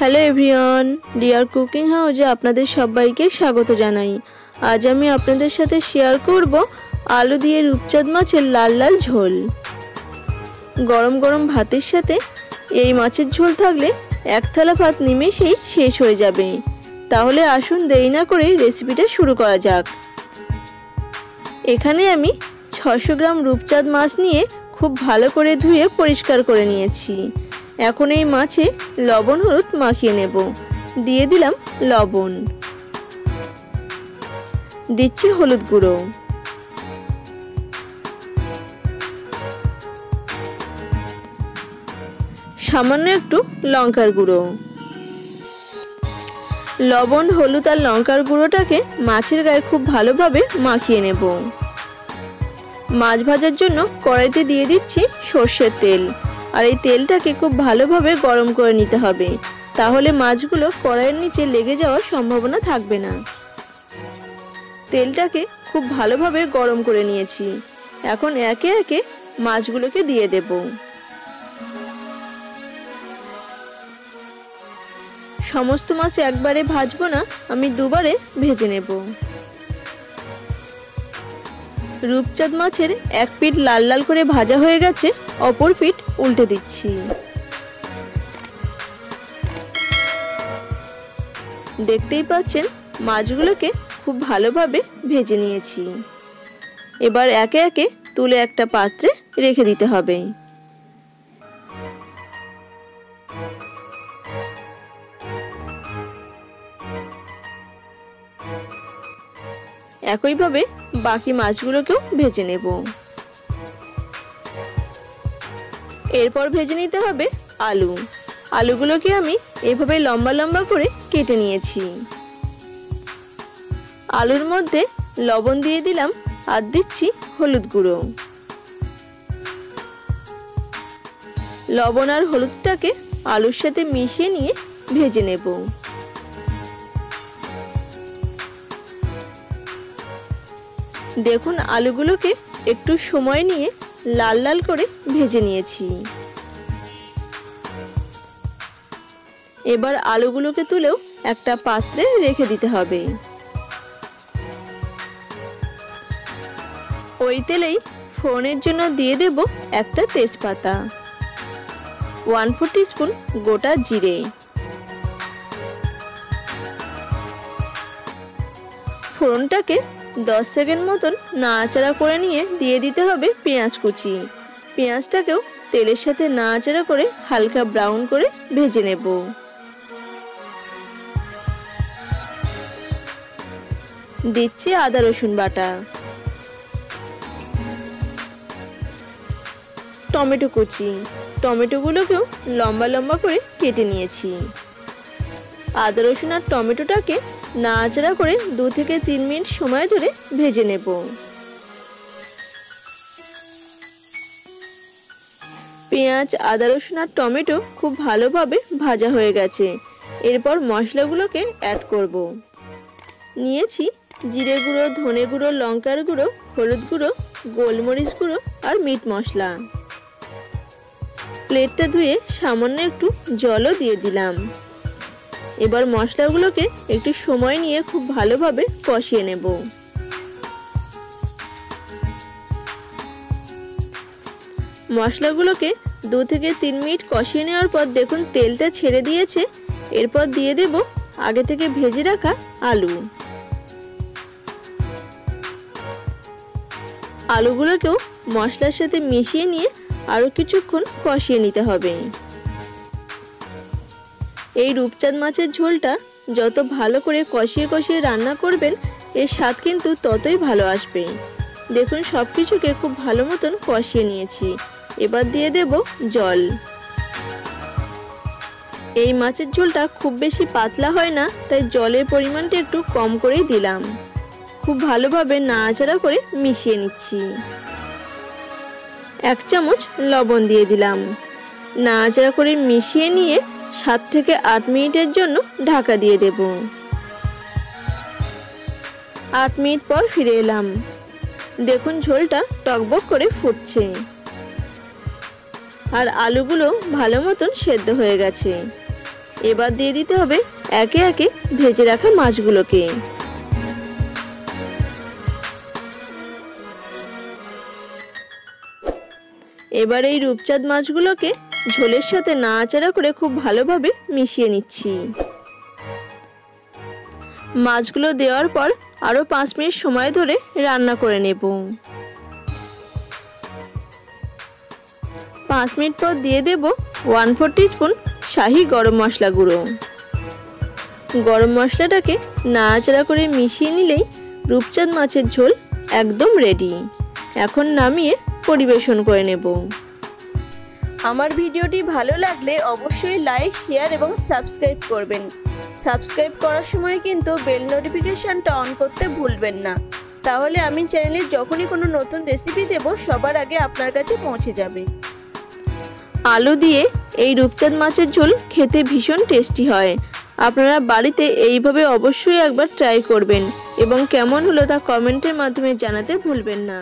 Hello everyone, deer cooking হাউজে আপনাদের সবাইকে স্বাগত জানাই। আজ আমি আপনাদের সাথে শেয়ার করব আলু দিয়ে রূপচাঁদ মাছের লাল লাল ঝোল। গরম গরম ভাতের সাথে এই মাছের ঝোল থাকলে এক থালা ভাত নিমেষেই শেষ হয়ে যাবে। তাহলে আসুন দেরি না করে রেসিপিটা শুরু করা যাক। এখানে আমি 600 গ্রাম রূপচাঁদ মাছ নিয়ে খুব ভালো করে ধুয়ে পরিষ্কার করে নিয়েছি। এখন এই মাছে লবণ হলুদ মাখিয়ে নেব। দিয়ে দিলাম লবণ, দিচ্ছি হলুদ গুঁড়ো, সামান্য একটু লঙ্কার গুঁড়ো। লবণ হলুদ আর লঙ্কার গুঁড়োটাকে মাছের গায়ে খুব ভালোভাবে মাখিয়ে নেব। মাছ ভাজার জন্য কড়াইতে দিয়ে দিচ্ছি সর্ষের তেল, আর এই তেলটাকে খুব ভালোভাবে গরম করে নিতে হবে, তাহলে মাছগুলো কড়াইয়ের নিচে লেগে যাওয়ার সম্ভাবনা থাকবে না। তেলটাকে খুব ভালোভাবে গরম করে নিয়েছি। এখন একে একে মাছগুলোকে দিয়ে দেব। সমস্ত মাছ একবারে ভাজবো না, আমি দুবারে ভেজে নেব। রূপচাঁদ মাছের এক পিঠ লাল লাল করে ভাজা হয়ে গেছে, অপর পিঠ উল্টে দিচ্ছি। দেখতেই পাচ্ছেন মাছগুলোকে খুব ভালোভাবে ভেজে নিয়েছি। এবার একে একে তুলে একটা পাত্রে রেখে দিতে হবে। একইভাবে বাকি মাছগুলোকেও ভেজে নেব। এরপর ভেজে নিতে হবে আলু। আলুগুলোকে আমি এভাবে লম্বা লম্বা করে কেটে নিয়েছি। আলুর মধ্যে লবণ দিয়ে দিলাম আর দিচ্ছি হলুদ গুঁড়ো। লবণ আর হলুদটাকে আলুর সাথে মিশিয়ে নিয়ে ভেজে নেব। দেখুন আলুগুলোকে একটু সময় নিয়ে লাল লাল করে ভেজে নিয়েছি। এবার আলুগুলোকে তুলেও একটা পাত্রে রেখে দিতে হবে। ওই তেলেই ফোড়নের জন্য দিয়ে দেব একটা তেজপাতা, 1/4 টিস্পুন গোটা জিরে, ফোড়নটাকে 10 সেকেন্ড মতন নাড়াচাড়া করে নিয়ে দিয়ে দিতে হবে পেঁয়াজ কুচি। পেঁয়াজটাকেও তেলের সাথে নাড়াচাড়া করে হালকা ব্রাউন করে ভেজে নেব। দিচ্ছি আদা রসুন বাটা, টমেটো কুচি। টমেটোগুলোকেও লম্বা লম্বা করে কেটে নিয়েছি। আদা রসুন আর টমেটোটাকে নাড়াচাড়া করে 2 থেকে 3 মিনিট সময় ধরে ভেজে নেব। পেঁয়াজ আদা রসুন আর টমেটো খুব ভালোভাবে ভাজা হয়ে গেছে। এরপর মশলাগুলোকে অ্যাড করব। নিয়েছি জিরে গুঁড়ো, ধনে গুঁড়ো, লঙ্কার গুঁড়ো, হলুদ গুঁড়ো, গোলমরিচ গুঁড়ো আর মিট মশলা। প্লেটটা ধুয়ে সামান্য একটু জলও দিয়ে দিলাম। এবার মশলাগুলোকে একটু সময় নিয়ে খুব ভালোভাবে কষিয়ে নেব। মশলাগুলোকে 2 থেকে 3 মিনিট কষিয়ে নেওয়ার পর দেখুন তেলটা ছেড়ে দিয়েছে। এরপর দিয়ে দেব আগে থেকে ভেজে রাখা আলু। আলুগুলোকেও মশলার সাথে মিশিয়ে নিয়ে আরো কিছুক্ষণ কষিয়ে নিতে হবে। এই রূপচাঁদ মাছের ঝোলটা যত ভালো করে কষিয়ে কষিয়ে রান্না করবেন, এর স্বাদ কিন্তু ততই ভালো আসবে। দেখুন সবকিছুকে খুব ভালো মতন কষিয়ে নিয়েছি। এবার দিয়ে দেব জল। এই মাছের ঝোলটা খুব বেশি পাতলা হয় না, তাই জলের পরিমাণটা একটু কম করেই দিলাম। খুব ভালোভাবে নাড়াচাড়া করে মিশিয়ে নিচ্ছি। 1 চামচ লবণ দিয়ে দিলাম। নাড়াচাড়া করে মিশিয়ে নিয়ে 7 থেকে 8 মিনিটের জন্য ঢাকা দিয়ে দেব। 8 মিনিট পর ফিরে এলাম। দেখুন ঝোলটা টকবক করে ফুটছে আর আলুগুলো ভালো মতন সেদ্ধ হয়ে গেছে। এবার দিয়ে দিতে হবে একে একে ভেজে রাখা মাছগুলোকে। এবার এই রূপচাঁদ মাছগুলোকে ঝোলের সাথে নাড়াচাড়া করে খুব ভালোভাবে মিশিয়ে নিচ্ছি। মাছগুলো দেওয়ার পর আরো 5 মিনিট সময় ধরে রান্না করে নেব। 5 মিনিট পর দিয়ে দেব 1/4 টিস্পুন শাহি গরম মশলা গুঁড়ো। গরম মশলাটাকে নাড়াচাড়া করে মিশিয়ে নিলেই রূপচাঁদ মাছের ঝোল একদম রেডি। এখন নামিয়ে পরিবেশন করে নেব। আমার ভিডিওটি ভালো লাগলে অবশ্যই লাইক, শেয়ার এবং সাবস্ক্রাইব করবেন। সাবস্ক্রাইব করার সময় কিন্তু বেল নোটিফিকেশনটা অন করতে ভুলবেন না, তাহলে আমি চ্যানেলে যখনই কোনো নতুন রেসিপি দেব সবার আগে আপনার কাছে পৌঁছে যাবে। আলু দিয়ে এই রূপচাঁদ মাছের ঝোল খেতে ভীষণ টেস্টি হয়। আপনারা বাড়িতে এইভাবে অবশ্যই একবার ট্রাই করবেন এবং কেমন হলো তা কমেন্টের মাধ্যমে জানাতে ভুলবেন না।